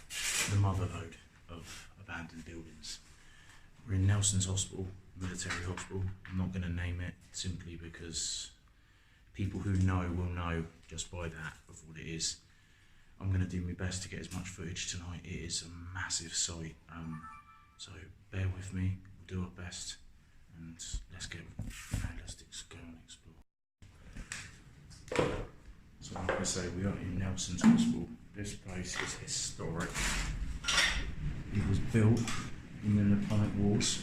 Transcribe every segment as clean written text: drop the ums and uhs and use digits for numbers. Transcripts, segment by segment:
the motherlode of abandoned buildings. We're in Nelson's Hospital, Military Hospital. I'm not going to name it simply because people who know will know just by that of what it is. I'm going to do my best to get as much footage tonight. It is a massive site, so bear with me, we'll do our best, and let's go and explore. So like I say, we are in Nelson's Hospital. This place is historic. It was built in the Napoleonic Wars,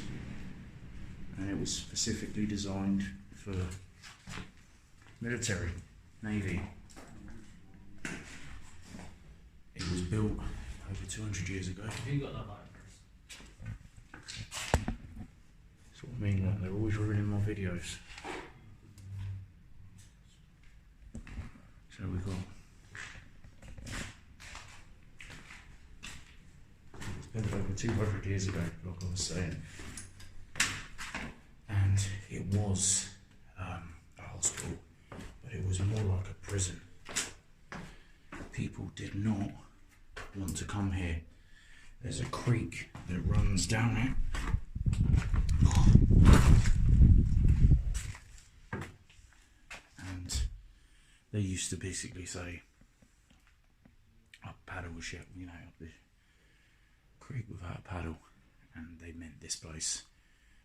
and it was specifically designed for military, navy. It was built over 200 years ago. Have you got that virus? That's what I mean, like, they're always ruining my videos. So we've got, it's built over 200 years ago, like I was saying. And it was a hospital, but it was more like a prison. People did not want to come here. There's a creek that runs down it. And they used to basically say, up paddle a ship, you know, up the creek without a paddle. And they meant this place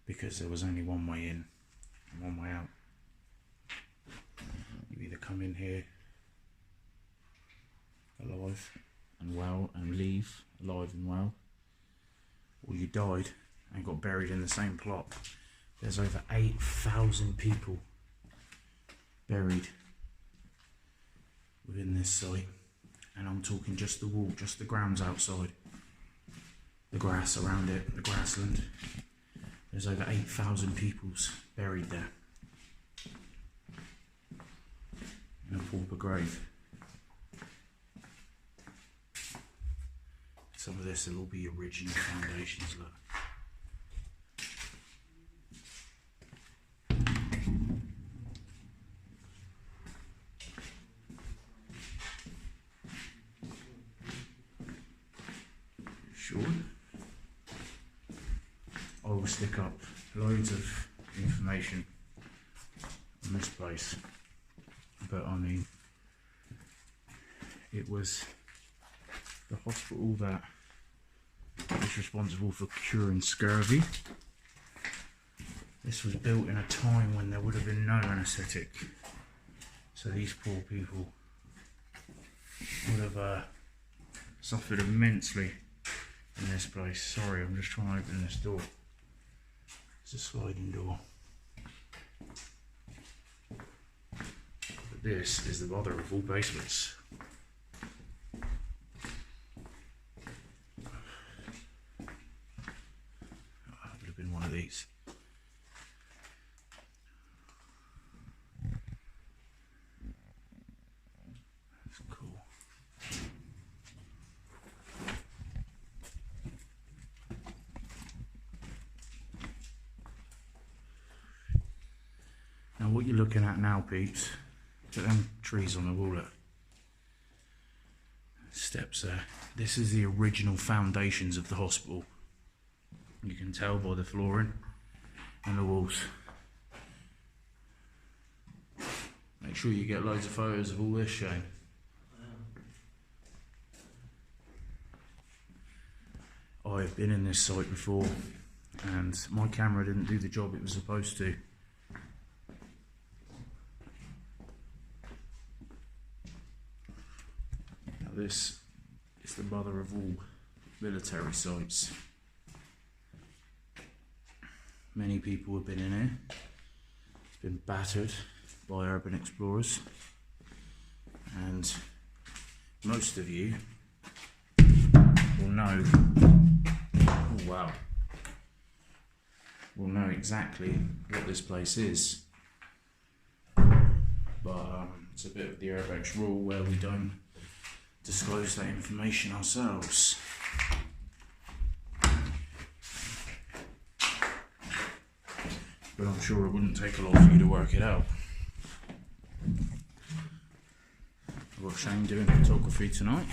because there was only one way in and one way out. You either come in here alive and well and leave alive and well, or you died and got buried in the same plot. There's over 8,000 people buried within this site, and I'm talking just the wall, just the grounds outside, the grass around it, the grassland. There's over 8,000 peoples buried there in a pauper grave. Some of this will all be original foundations, look. Sure. I will stick up loads of information on this place, but I mean, it was the hospital that is responsible for curing scurvy. This was built in a time when there would have been no anaesthetic, so these poor people would have suffered immensely in this place. Sorry, I'm just trying to open this door. It's a sliding door. But this is the mother of all basements. One of these. That's cool. Now what you're looking at now, peeps, look at them trees on the wall, look. Steps there. This is the original foundations of the hospital. You can tell by the flooring and the walls. Make sure you get loads of photos of all this, Shane. I've been in this site before and my camera didn't do the job it was supposed to. Now this is the mother of all military sites. Many people have been in here. It's been battered by urban explorers, and most of you will know, oh wow, will know exactly what this place is. But it's a bit of the Urbex rule where we don't disclose that information ourselves. But I'm sure it wouldn't take a lot for you to work it out. I've got Shane doing photography tonight.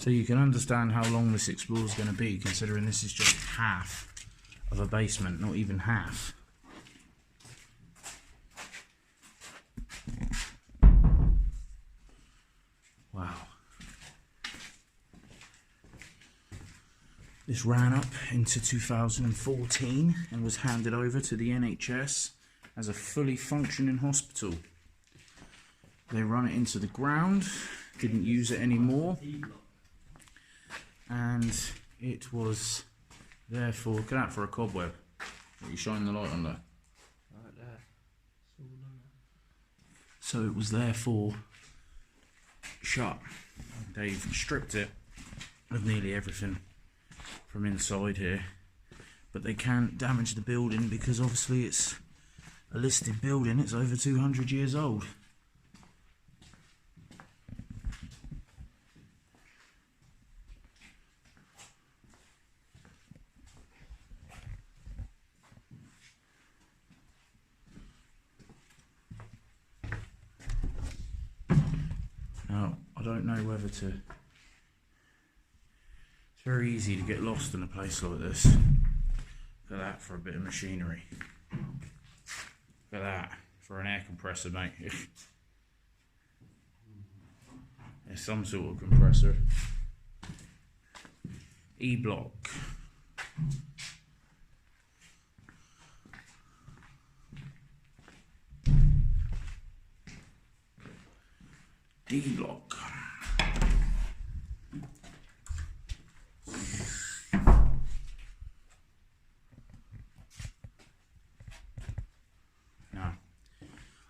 So you can understand how long this explore is going to be, considering this is just half of a basement, not even half. Wow. This ran up into 2014 and was handed over to the NHS as a fully functioning hospital. They run it into the ground, didn't use it anymore, and it was therefore, look at that for a cobweb. You shine the light on there. Right there. So it was therefore shut. They've stripped it of nearly everything from inside here, but they can't damage the building because obviously it's a listed building. It's over 200 years old. Now, I don't know whether to... It's very easy to get lost in a place like this. Look at that for a bit of machinery. Look at that for an air compressor, mate. It's some sort of compressor. E-block. D-block. Now,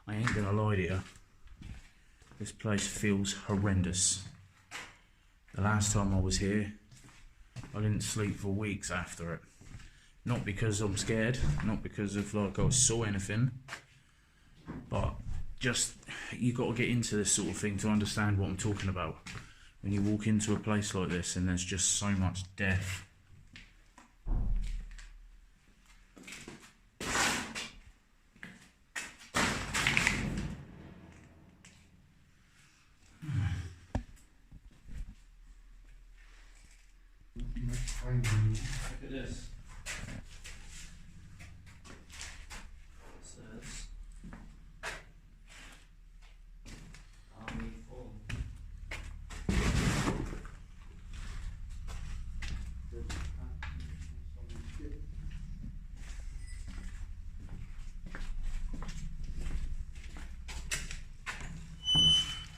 I ain't gonna lie to you, this place feels horrendous. The last time I was here, I didn't sleep for weeks after it. Not because I'm scared, not because of like I saw anything, but just, you got to get into this sort of thing to understand what I'm talking about. When you walk into a place like this and there's just so much death. Look at this. It says Army Form.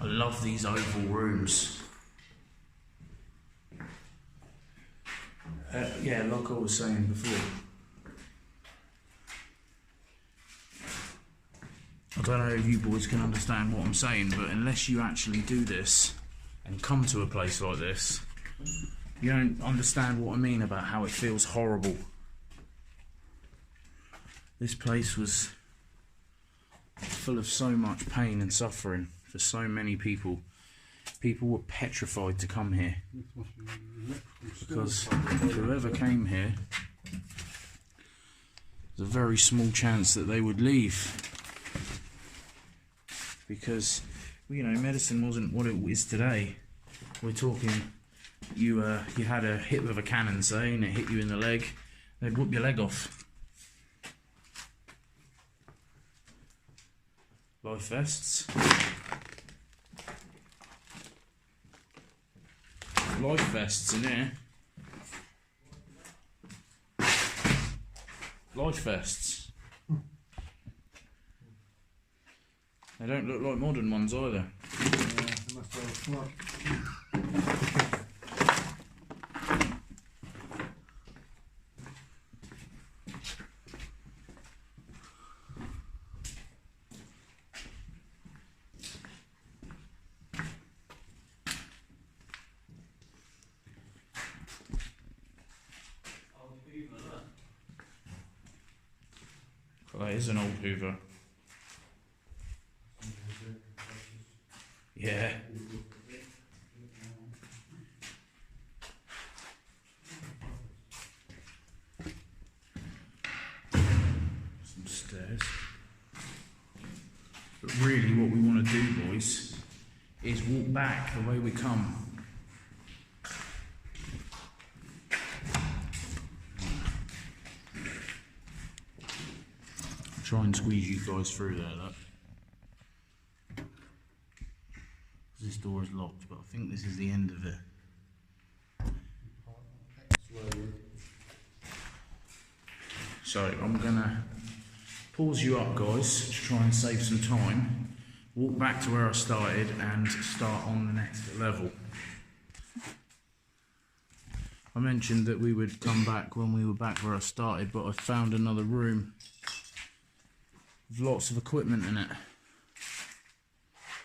I love these oval rooms. Yeah, like I was saying before. I don't know if you boys can understand what I'm saying, but unless you actually do this and come to a place like this, you don't understand what I mean about how it feels horrible. This place was full of so much pain and suffering for so many people. People were petrified to come here because whoever came here, there's a very small chance that they would leave, because, you know, medicine wasn't what it is today. We're talking, you had a hit with a cannon, say, and it hit you in the leg, they'd whoop your leg off. Life vests. Life vests in here. Life vests. They don't look like modern ones either. Well, that is an old Hoover. Yeah. Some stairs. But really what we want to do, boys, is walk back the way we come. try and squeeze you guys through there, look. This door is locked, but I think this is the end of it. So I'm gonna pause you up, guys, to try and save some time. Walk back to where I started and start on the next level. I mentioned that we would come back when we were back where I started, but I found another room with lots of equipment in it,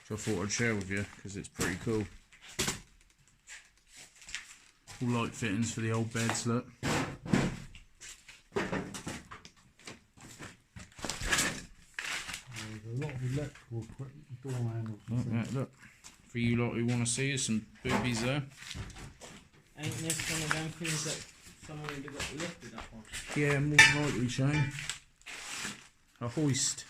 which I thought I'd share with you because it's pretty cool. All light fittings for the old beds, look. There's a lot of electrical equipment, door handles. Look. For you lot who want to see, there's some boobies there. Ain't this one of them things that someone would have got lifted up on? Yeah, more than likely, Shane. A hoist.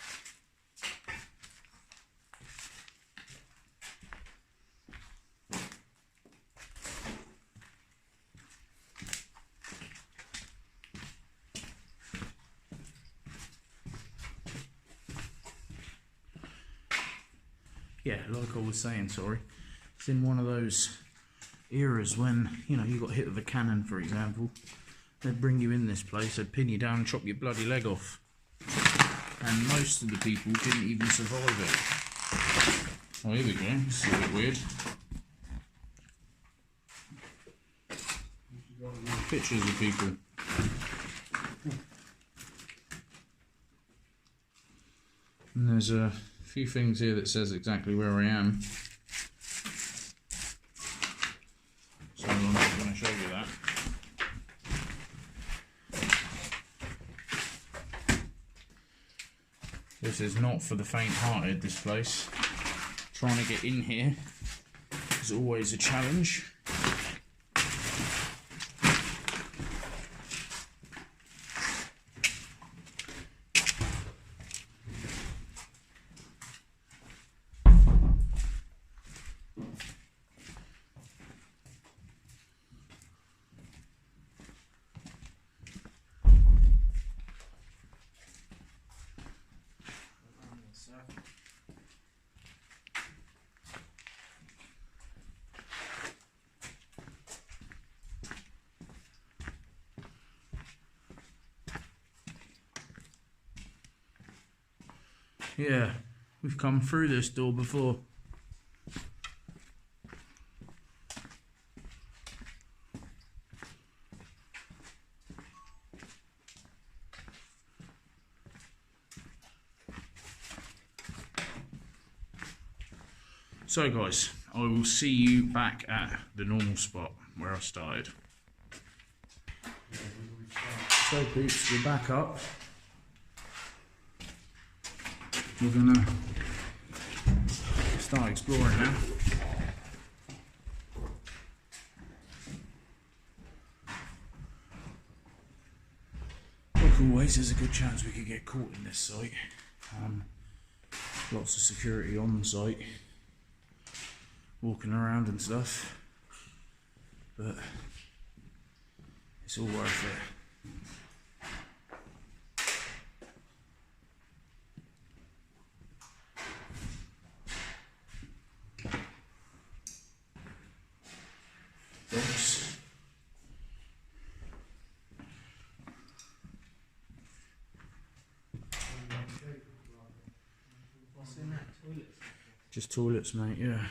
Yeah, like I was saying, sorry. It's in one of those eras when, you know, you got hit with a cannon, for example. They'd bring you in this place, they'd pin you down and chop your bloody leg off. And most of the people didn't even survive it. Oh, here we go. This is a bit weird. Pictures of people. And there's a few things here that says exactly where I am. So I'm not going to show you that. This is not for the faint-hearted, this place. Trying to get in here is always a challenge. Yeah, we've come through this door before. So guys, I will see you back at the normal spot where I started. So peeps, we're back up. We're gonna start exploring now. Like always, there's a good chance we could get caught in this site. Lots of security on the site, walking around and stuff, but it's all worth it. Dogs. What's in that toilet? Just toilets, mate, yeah.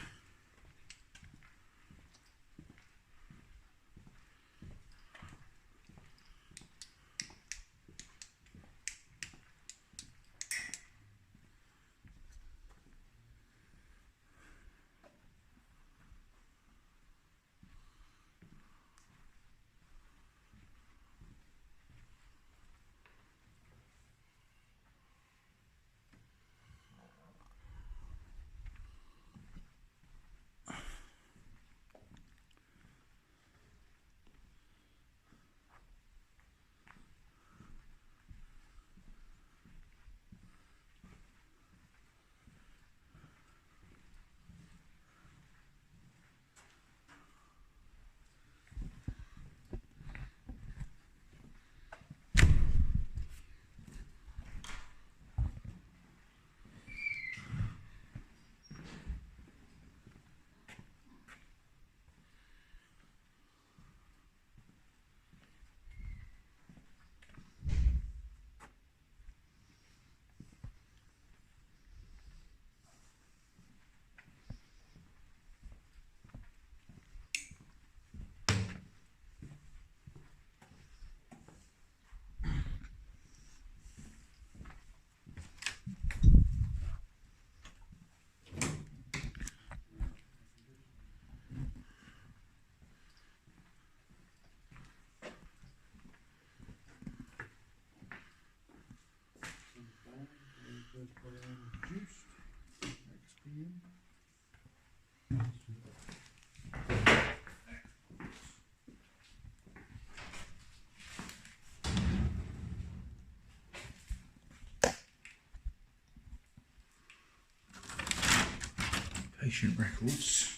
Patient records.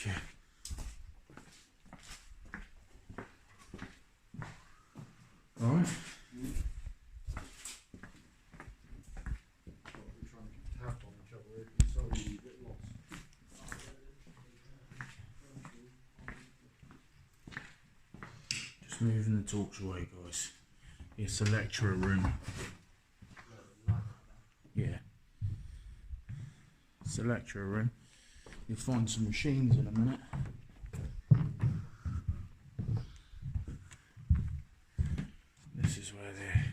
Yeah. All right. We're trying to keep tabs on each other if you so you get lost. Just moving the torch away, guys. It's the lecturer room. Yeah. It's the lecturer room. You'll find some machines in a minute. This is where they're.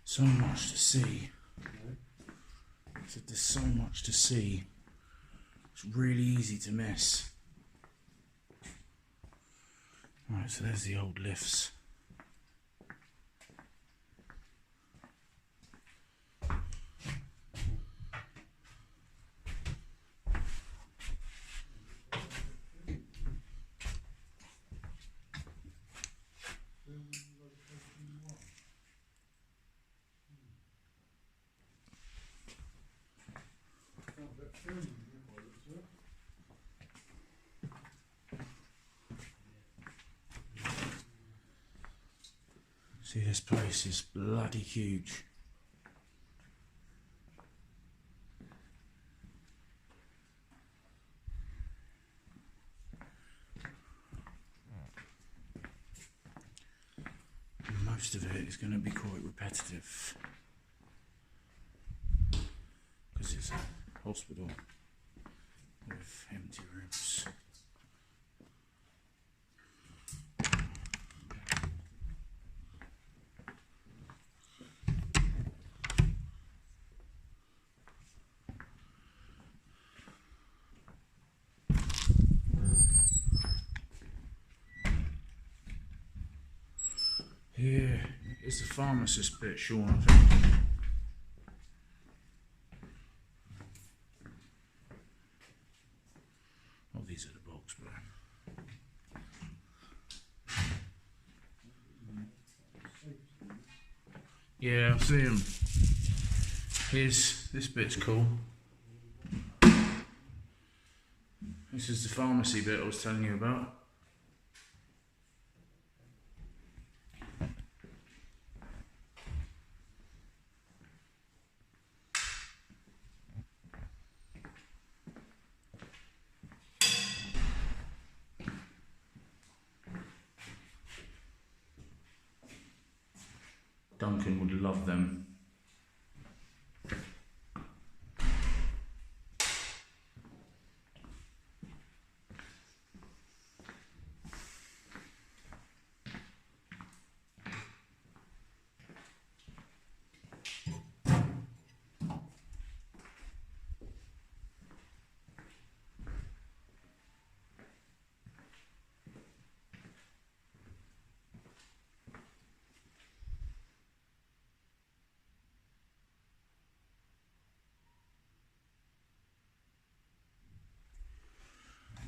So much to see. So there's so much to see. It's really easy to miss. Right, so there's the old lifts. See, this place is bloody huge. And most of it is going to be quite repetitive because it's a hospital with empty rooms. Here is the pharmacist bit, Sean, I think. Oh, these are the box, but... Yeah, I see them. Here's, this bit's cool. This is the pharmacy bit I was telling you about. Duncan would love them.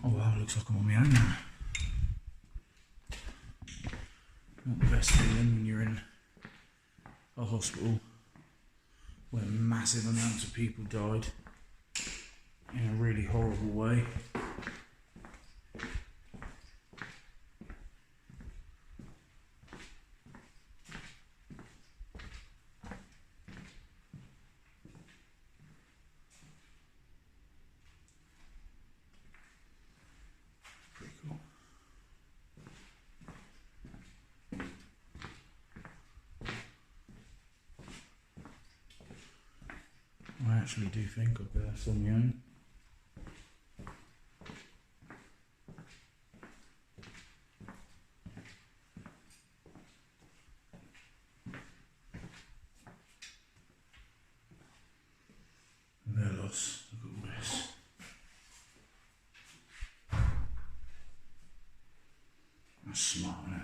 Oh wow, looks like I'm on my own now. Not the best feeling when you're in a hospital where massive amounts of people died in a really horrible way. Pretty cool. I actually do think I've got this on my own. Velos, look at all this. That's smart, isn't it?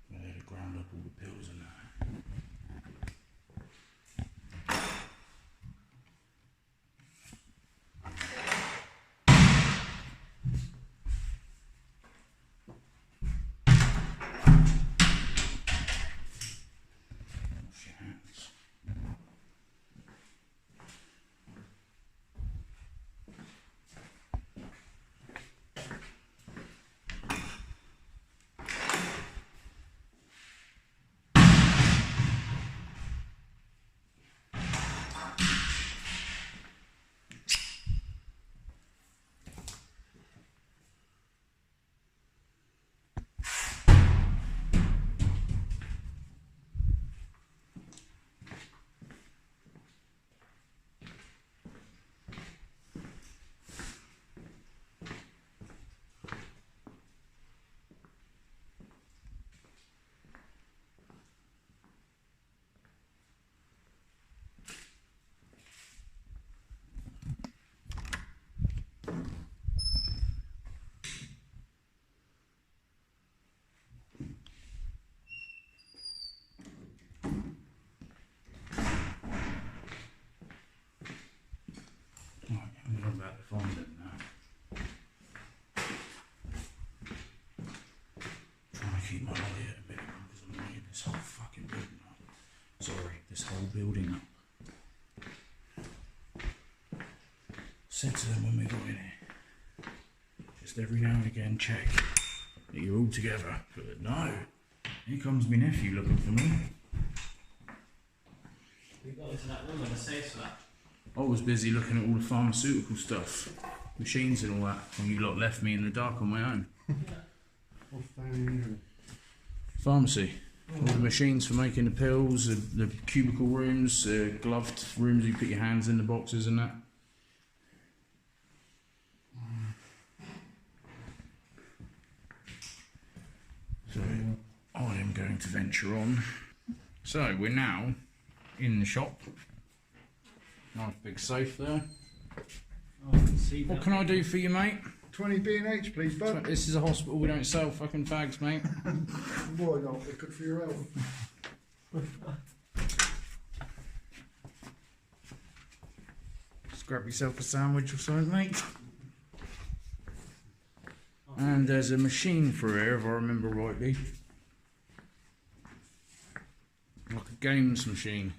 Where they'd have ground up all the pills and that. Wash your hands. Right, I'm about to find it now. Trying to keep my eye at a bit because I'm laying this whole fucking building up. Sorry, this whole building up. Said to them when we got in here, just every now and again check that you're all together. But no, here comes my nephew looking for me. We got into that room with the safes for that. I was busy looking at all the pharmaceutical stuff, machines and all that, and you lot left me in the dark on my own. What's down in here? Pharmacy. All the machines for making the pills, the cubicle rooms, gloved rooms you put your hands in the boxes and that. So, I am going to venture on. So, we're now in the shop. Nice big safe there. Oh, I can see What that. can I do for you, mate? 20 B&H, please, bud. This is a hospital, we don't sell fucking fags, mate. Why not? They're good for your health. Just grab yourself a sandwich or something, mate. And there's a machine for here, if I remember rightly. Like a games machine.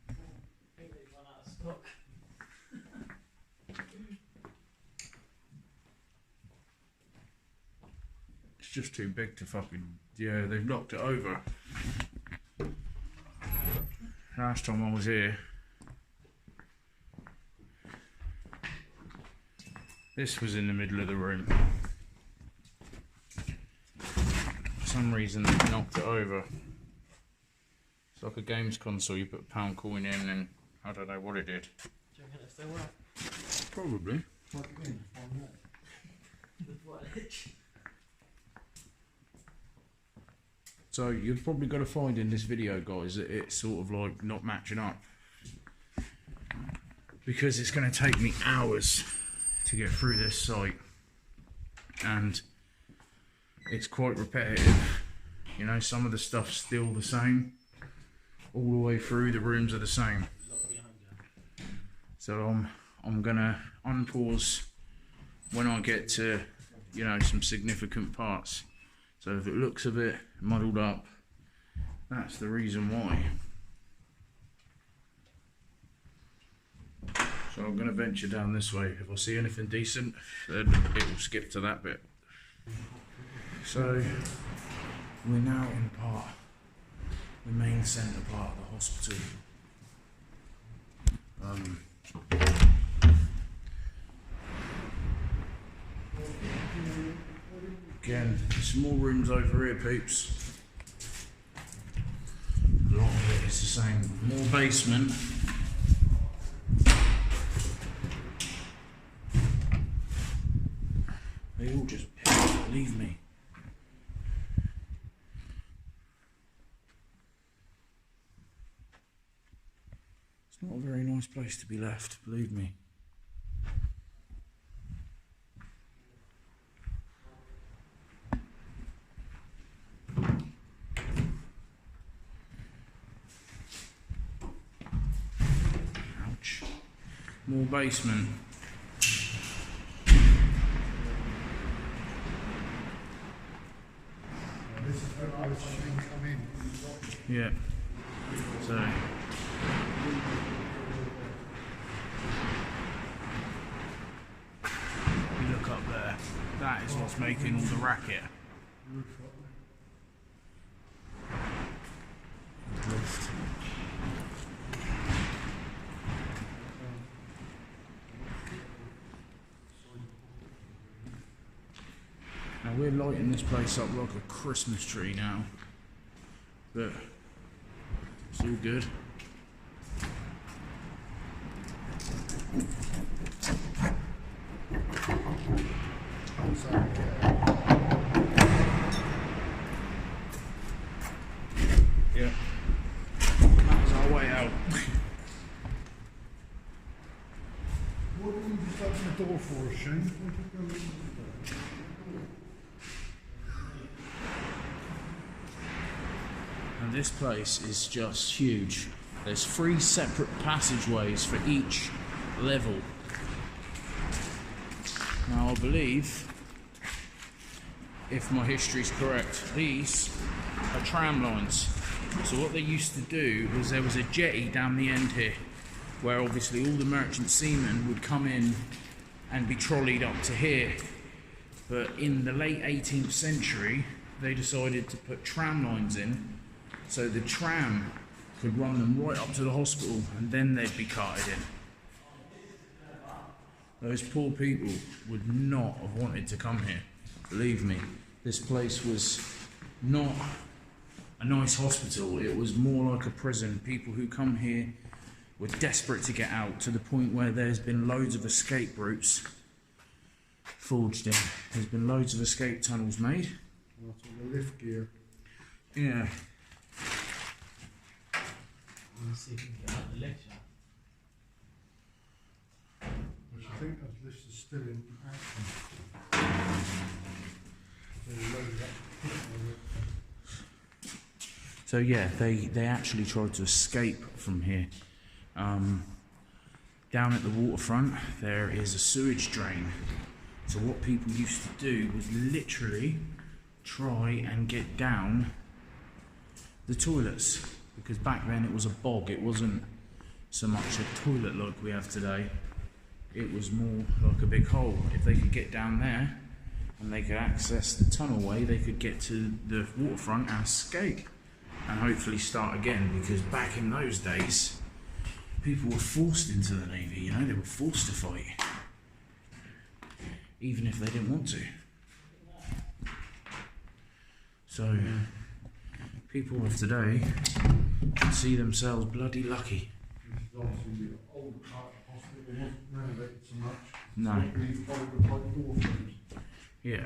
I think they've run out of stock. It's just too big to fucking... Yeah, they've knocked it over. Last time I was here, this was in the middle of the room. For some reason they've knocked it over. It's like a games console, you put a pound coin in and I don't know what it did. Do you reckon it still works? Probably. Plug it in, find out. With what itch? So you've probably got to find in this video, guys, that it's sort of like not matching up. Because it's going to take me hours to get through this site. And it's quite repetitive You know, some of the stuff's still the same. All the way through, the rooms are the same. So I'm gonna unpause when I get to, you know, some significant parts. So if it looks a bit muddled up, that's the reason why. So I'm gonna venture down this way. If I see anything decent, then it will skip to that bit. So we're now in the main centre part of the hospital. Again, some more rooms over here, peeps. A lot of it is the same. More basement. They all just leave me. It's not a very nice place to be left, believe me. Ouch. More basement. This is where I was seeing come in. Yeah. So. You look up there. That is what's making all the racket. Lift. Now we're lighting this place up like a Christmas tree now, but it's all good. Yeah, that's our way out. What did you just open the door for us, Shane? And this place is just huge. There's 3 separate passageways for each level. Now I believe, if my history's correct, these are tram lines. So what they used to do was there was a jetty down the end here, where obviously all the merchant seamen would come in and be trolleyed up to here. But in the late 18th century, they decided to put tram lines in, so the tram could run them right up to the hospital, and then they'd be carted in. Those poor people would not have wanted to come here. Believe me, this place was not a nice hospital. It was more like a prison. People who come here were desperate to get out, to the point where there's been loads of escape routes forged in. There's been loads of escape tunnels made. That's all the lift gear. Yeah. Let's see if we can get out the lecture. Which I think that list is still in action. So you loaded up. So yeah, they actually tried to escape from here. Down at the waterfront, there is a sewage drain. So what people used to do was literally try and get down the toilets, because back then it was a bog. It wasn't so much a toilet like we have today. It was more like a big hole. If they could get down there and they could access the tunnelway, they could get to the waterfront and escape and hopefully start again, because back in those days people were forced into the Navy, you know, they were forced to fight, even if they didn't want to. So people of today should see themselves bloody lucky. This is obviously the old part of the hospital. It wasn't renovated so much. No. These folded like door frames. Yeah.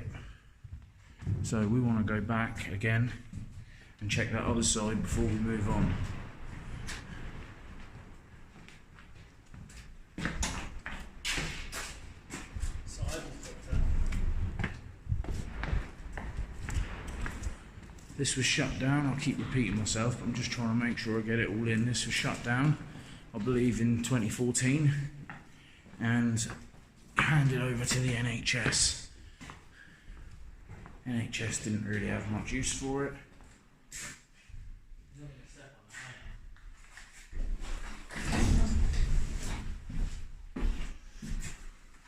So we want to go back again and check that other side before we move on. This was shut down. I'll keep repeating myself, but I'm just trying to make sure I get it all in. This was shut down, I believe, in 2014 and handed over to the NHS. NHS didn't really have much use for it.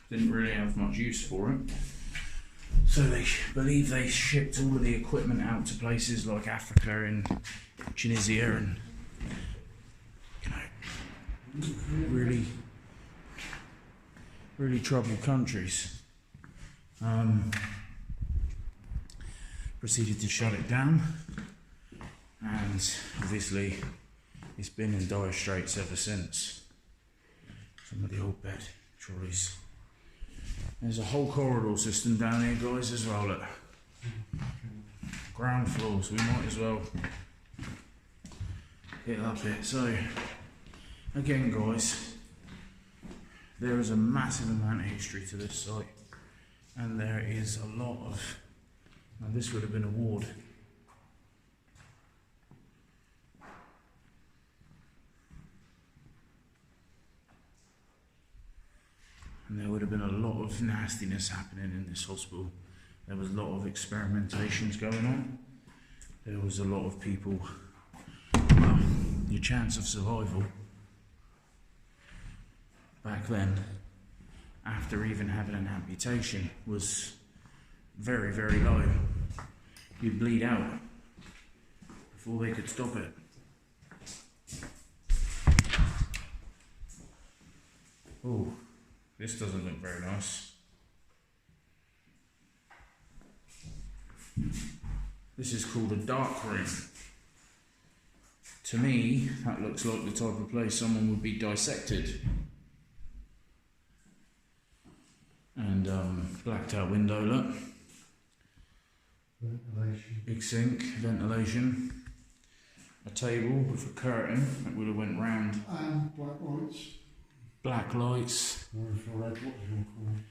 Didn't really have much use for it. So they believe they shipped all of the equipment out to places like Africa and Tunisia and, you know, really troubled countries. Proceeded to shut it down, and obviously it's been in dire straits ever since. Some of the old bed trolleys. There's a whole corridor system down here, guys, as well. Look. Ground floors, we might as well get up it. So, again, guys, there is a massive amount of history to this site, and there is a lot of. Now, this would have been a ward. And there would have been a lot of nastiness happening in this hospital. There was a lot of experimentations going on. There was a lot of people, your chance of survival back then, after even having an amputation, was very, very low. You'd bleed out before they could stop it. Oh. This doesn't look very nice. This is called a dark room. To me, that looks like the type of place someone would be dissected. And blacked out window, look. Ventilation. Big sink, ventilation. A table with a curtain that would have went round. And black lights. Black lights. Or infrared, what do you call it?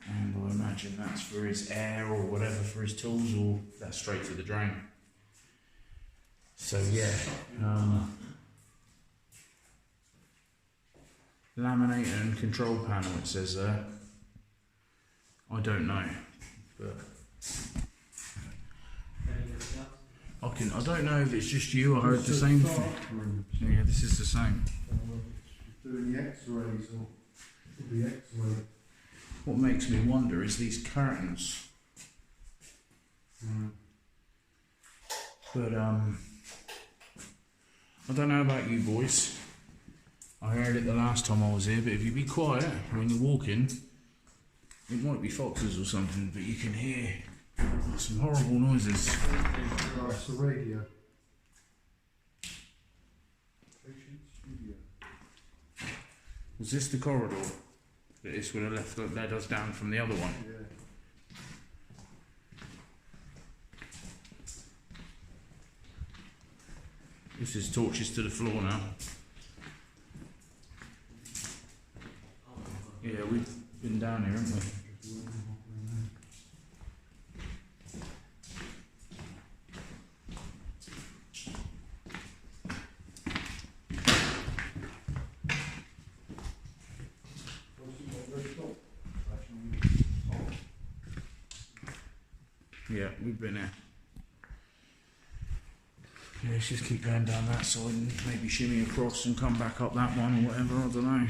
And I imagine that's for his air or whatever, for his tools, or that's straight to the drain. So yeah, laminator and control panel, it says there. I don't know, but I don't know if it's just you. I heard the same thing. Yeah, this is the same. Doing the X-rays or the X-ray. What makes me wonder is these curtains. But I don't know about you boys. I heard it the last time I was here, but if you be quiet when you're walking, it might be foxes or something, but you can hear some horrible noises. That's the radio. Patient studio. Was this the corridor that this would have led us down from the other one? Yeah. This is torches to the floor now. Yeah, we've been down here, haven't we? Yeah, we've been there. Yeah, let's just keep going down that side and maybe shimmy across and come back up that one or whatever, I don't know.